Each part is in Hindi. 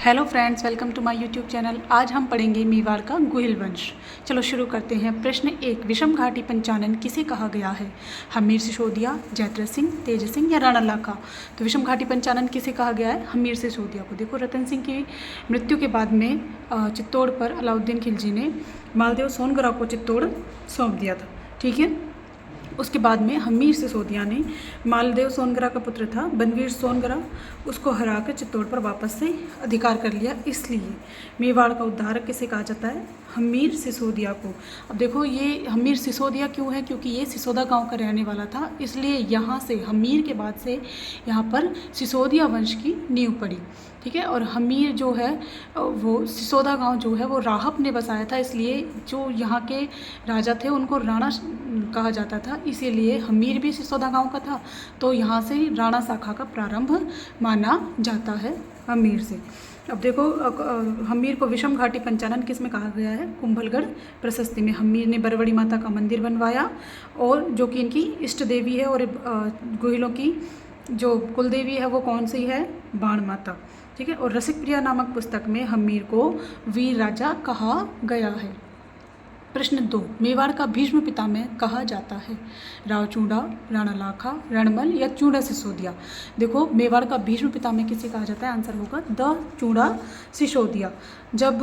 Hello friends, welcome to my YouTube channel. आज हम पढ़ेंगे मेवाड़ का गुहिल वंश। चलो शुरू करते हैं। प्रश्न 1, विषम घाटी पंचानन किसे कहा गया है? हमीर सिसोदिया, जयद्रथ सिंह, तेज सिंह या राणा लाखा? तो विषम घाटी पंचानन किसे कहा गया है? हमीर सिसोदिया को। देखो, रतन सिंह की मृत्यु के बाद में चित्तौड़ पर अलाउद्दीन खिलजी ने मालदेव सोनगरा को चित्तौड़ सौंप दिया था। ठीक है, उसके बाद में हमीर सिसोदिया ने, मालदेव सोनगरा का पुत्र था बनवीर सोनगरा, उसको हराकर चित्तौड़ पर वापस से अधिकार कर लिया। इसलिए मेवाड़ का उद्धारक किसे कहा जाता है? हमीर सिसोदिया को। अब देखो, ये हमीर सिसोदिया क्यों है? क्योंकि ये सिसोदा गांव का रहने वाला था, इसलिए यहाँ से हमीर के बाद से यहाँ पर सिसोदिया वंश की नींव पड़ी। ठीक है, और हमीर जो है वो सिसोदा गांव जो है वो राहब ने बसाया था, इसलिए जो यहाँ के राजा थे उनको राणा कहा जाता था, इसीलिए हमीर भी सिसोदा गांव का था। तो यहाँ से राणा शाखा का प्रारंभ माना जाता है हमीर से। अब देखो, हमीर को विषम घाटी पंचानन किस में कहा गया है? कुंभलगढ़ प्रशस्ति में हमीर ने बरवड़ी माता का मंदिर बनवाया, और जो कि इनकी इष्ट देवी है, और गुहिलों की जो कुलदेवी है वो कौन सी है? बाण माता। ठीक है, और रसिक प्रिया नामक पुस्तक में हमीर को वीर राजा कहा गया है। प्रश्न 2, मेवाड़ का भीष्म पितामह कहा जाता है? रावचूड़ा, राणा लाखा, रणमल या चूड़ा सिसोदिया? देखो, मेवाड़ का भीष्म पितामह किसे कहा जाता है? आंसर होगा द चूड़ा सिसोदिया। जब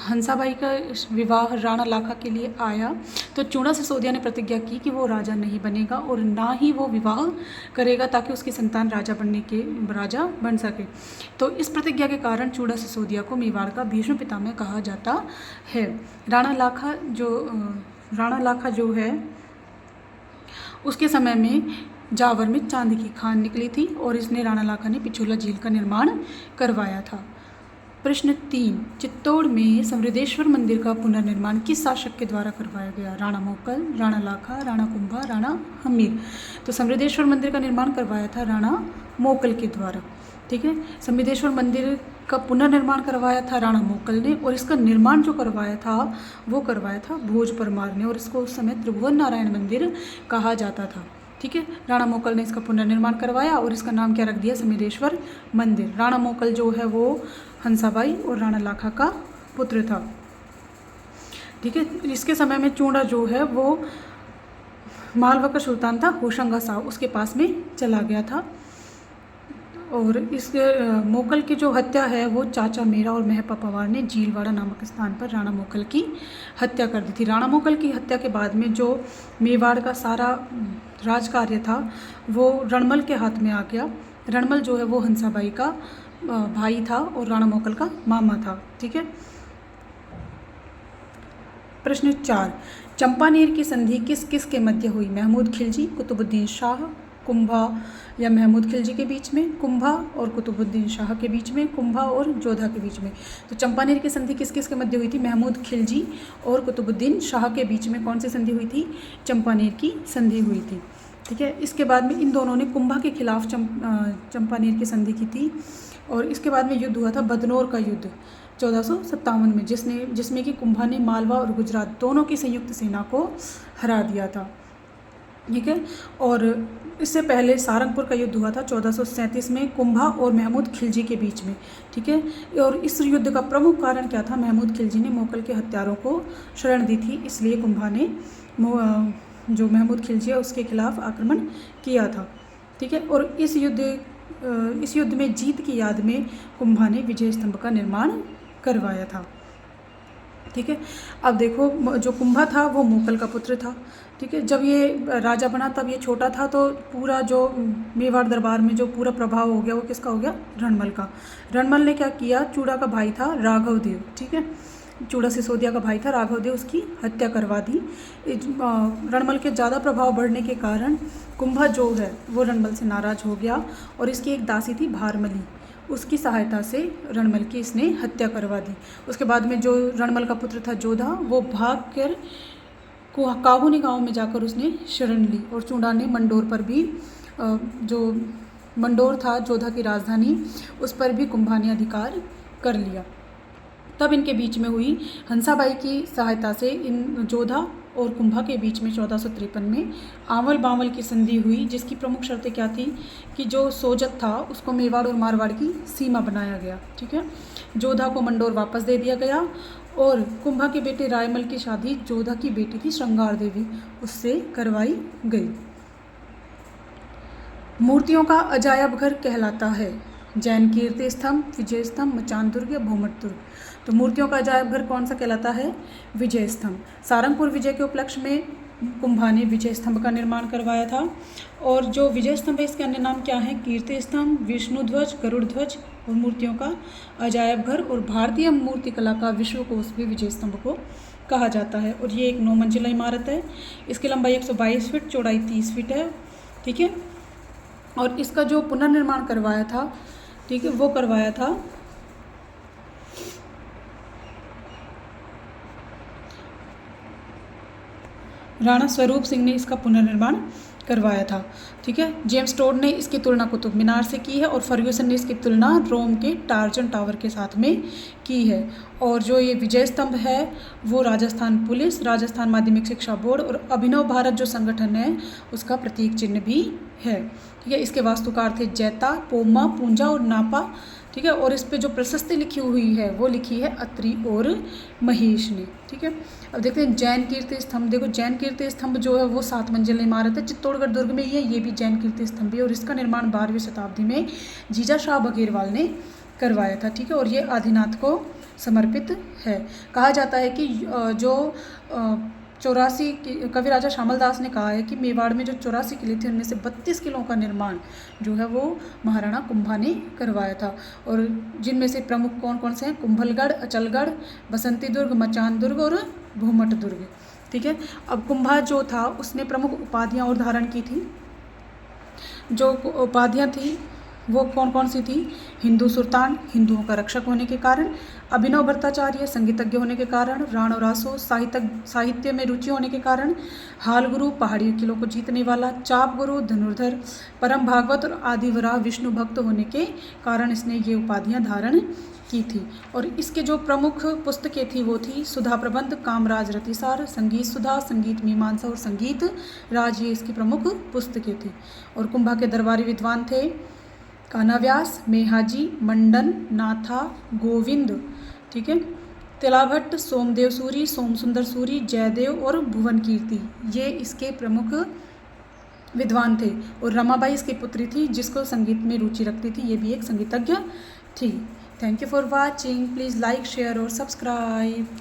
हंसाबाई का विवाह राणा लाखा के लिए आया तो चूड़ा सिसोदिया ने प्रतिज्ञा की कि वो राजा नहीं बनेगा और ना ही वो विवाह करेगा ताकि उसकी संतान राजा बन सके। तो इस प्रतिज्ञा के कारण चूड़ा सिसोदिया को मेवाड़ का भीष्म पितामह कहा जाता है। राणा लाखा जो है उसके समय में जावर में चांदी की खान निकली थी, और इसने राणा लाखा ने पिछोला झील का निर्माण करवाया था। प्रश्न 3, चित्तौड़ में समृद्धेश्वर मंदिर का पुनर्निर्माण किस शासक के द्वारा करवाया गया? राणा मोकल, राणा लाखा, राणा कुंभा, राणा हमीर? तो समृद्धेश्वर मंदिर का निर्माण करवाया था राणा मोकल के द्वारा। ठीक है, समृद्धेश्वर मंदिर का पुनर्निर्माण करवाया था राणा मोकल ने, और इसका निर्माण जो करवाया था वो करवाया था भोज परमार ने, और इसको उस समय त्रिभुवन नारायण मंदिर कहा जाता था। ठीक है, राणा मोकल ने इसका पुनर्निर्माण करवाया और इसका नाम क्या रख दिया? समृद्धेश्वर मंदिर। राणा मोकल जो है वो हंसाबाई और राणा लाखा का पुत्र था। ठीक है, इसके समय में चूड़ा जो है वो मालवा का सुल्तान था होशंगा शाह, उसके पास में चला गया था। और इस मोकल की जो हत्या है वो चाचा मेरा और महपा पवार ने झीलवाड़ा नामक स्थान पर राणा मोकल की हत्या कर दी थी। राणा मोकल की हत्या के बाद में जो मेवाड़ का सारा राज कार्य था वो रणमल के हाथ में आ गया। रणमल जो है वो हंसाबाई का भाई था और राणा मोकल का मामा था। ठीक है, प्रश्न 4, चंपानेर की संधि किस किस के मध्य हुई? महमूद खिलजी, कुतुबुद्दीन शाह, कुंभा या महमूद खिलजी के बीच में, कुंभा और कुतुबुद्दीन शाह के बीच में, कुंभा और जोधा के बीच में? तो चंपानेर की संधि किस किस के मध्य हुई थी? महमूद खिलजी और कुतुबुद्दीन शाह के बीच में कौन सी संधि हुई थी? चंपानेर की संधि हुई थी। ठीक है, इसके बाद में इन दोनों ने कुंभा के खिलाफ चंपानेर की संधि की थी, और इसके बाद में युद्ध हुआ था बदनौर का युद्ध 1457 में, जिसमें कि कुंभा ने मालवा और गुजरात दोनों की संयुक्त सेना को हरा दिया था। ठीक है, और इससे पहले सारंगपुर का युद्ध हुआ था 1437 में कुंभा और महमूद खिलजी के बीच में। ठीक है, और इस युद्ध का प्रमुख कारण क्या था? महमूद खिलजी ने मोकल के हत्यारों को शरण दी थी, इसलिए कुंभा ने जो महमूद खिलजी है उसके खिलाफ आक्रमण किया था। ठीक है, और इस युद्ध में जीत की याद में कुंभा ने विजय स्तंभ का निर्माण करवाया था। ठीक है, अब देखो, जो कुंभा था वो मोकल का पुत्र था। ठीक है, जब ये राजा बना तब ये छोटा था, तो पूरा जो मेवाड़ दरबार में जो पूरा प्रभाव हो गया वो किसका हो गया? रणमल का। रणमल ने क्या किया? चूड़ा का भाई था राघव देव। ठीक है, चूड़ा सिसोदिया का भाई था राघव देव, उसकी हत्या करवा दी। रणमल के ज़्यादा प्रभाव बढ़ने के कारण कुंभा जो है वो रणमल से नाराज़ हो गया, और इसकी एक दासी थी भारमली, उसकी सहायता से रणमल की इसने हत्या करवा दी। उसके बाद में जो रणमल का पुत्र था जोधा, वो भाग कर काबुनी गांव में जाकर उसने शरण ली, और चूड़ा ने मंडोर पर भी, जो मंडोर था जोधा की राजधानी, उस पर भी कुंभा ने अधिकार कर लिया। तब इनके बीच में हुई हंसाबाई की सहायता से इन जोधा और कुंभा के बीच में 1453 में आंवल बांवल की संधि हुई, जिसकी प्रमुख शर्तें क्या थी कि जो सोजत था उसको मेवाड़ और मारवाड़ की सीमा बनाया गया। ठीक है, जोधा को मंडोर वापस दे दिया गया और कुंभा के बेटे रायमल की शादी जोधा की बेटी थी श्रृंगार देवी उससे करवाई गई। मूर्तियों का अजायब घर कहलाता है जैन कीर्ति स्तंभ, विजय स्तंभ, मचान दुर्ग या भूमट दुर्ग। तो मूर्तियों का अजायब घर कौन सा कहलाता है? विजय स्तंभ। सारंगपुर विजय के उपलक्ष्य में कुंभा ने विजय स्तंभ का निर्माण करवाया था। और जो विजय स्तंभ है इसके अन्य नाम क्या है? कीर्ति स्तंभ, विष्णु ध्वज, गरुड़ ध्वज और मूर्तियों का अजायब घर और भारतीय मूर्ति कला का विश्वकोश भी विजय स्तंभ को कहा जाता है। और ये एक 9 मंजिला इमारत है। इसकी लंबाई 122 फीट, चौड़ाई 30 फीट है। ठीक है, और इसका जो पुनर्निर्माण करवाया था, ठीक है, वो करवाया था राणा स्वरूप सिंह ने इसका पुनर्निर्माण करवाया था। ठीक है, जेम्स टोड ने इसकी तुलना कुतुब मीनार से की है और फर्ग्यूसन ने इसकी तुलना रोम के टार्जन टावर के साथ में की है। और जो ये विजय स्तंभ है वो राजस्थान पुलिस, राजस्थान माध्यमिक शिक्षा बोर्ड और अभिनव भारत जो संगठन है उसका प्रतीक चिन्ह भी है। ठीक है, इसके वास्तुकार थे जैता, पोमा, पूंजा और नापा। ठीक है, और इस पे जो प्रशस्ति लिखी हुई है वो लिखी है अत्रि और महेश ने। ठीक है, अब देखते हैं जैन कीर्ति स्तंभ। देखो जैन कीर्ति स्तंभ जो है वो 7 मंजिला इमारत है, चित्तौड़गढ़ दुर्ग में ही है। ये भी जैन कीर्ति स्तंभ है और इसका निर्माण 12वीं शताब्दी में जीजा शाह बघेरवाल ने करवाया था। ठीक है, और ये आदिनाथ को समर्पित है। कहा जाता है कि जो 84 कवि राजा श्यामल दास ने कहा है कि मेवाड़ में जो 84 किले थे उनमें से 32 किलों का निर्माण जो है वो महाराणा कुंभा ने करवाया था। और जिनमें से प्रमुख कौन कौन से हैं? कुंभलगढ़, अचलगढ़, बसंती दुर्ग, मचान दुर्ग और भूमट दुर्ग। ठीक है, अब कुंभा जो था उसने प्रमुख उपाधियां और धारण की थी। जो उपाधियां थी वो कौन कौन सी थी? हिंदू सुल्तान, हिंदुओं का रक्षक होने के कारण, अभिनव भट्टाचार्य, संगीतज्ञ होने के कारण, राणो रासो, साहित्य में रुचि होने के कारण, हाल गुरु, पहाड़ी किलों को जीतने वाला, चाप गुरु, धनुर्धर, परम भागवत और आदिवराह विष्णु भक्त होने के कारण इसने ये उपाधियां धारण की थी। और इसके जो प्रमुख पुस्तकें थी वो थी सुधा प्रबंध, कामराज रतिसार, संगीत सुधा, संगीत मीमांसा और संगीत राज, ये इसकी प्रमुख पुस्तकें थी। और कुंभा के दरबारी विद्वान थे कानाव्यास, मेहाजी, मंडन, नाथा, गोविंद। ठीक है, तिलाभट्ट, सोमदेव सूरी, सोम सुंदर सूरी, जयदेव और भुवन कीर्ति, ये इसके प्रमुख विद्वान थे। और रमाबाई इसकी पुत्री थी जिसको संगीत में रुचि रखती थी, ये भी एक संगीतज्ञ थी। Thank you for watching. Please like, share और सब्सक्राइब।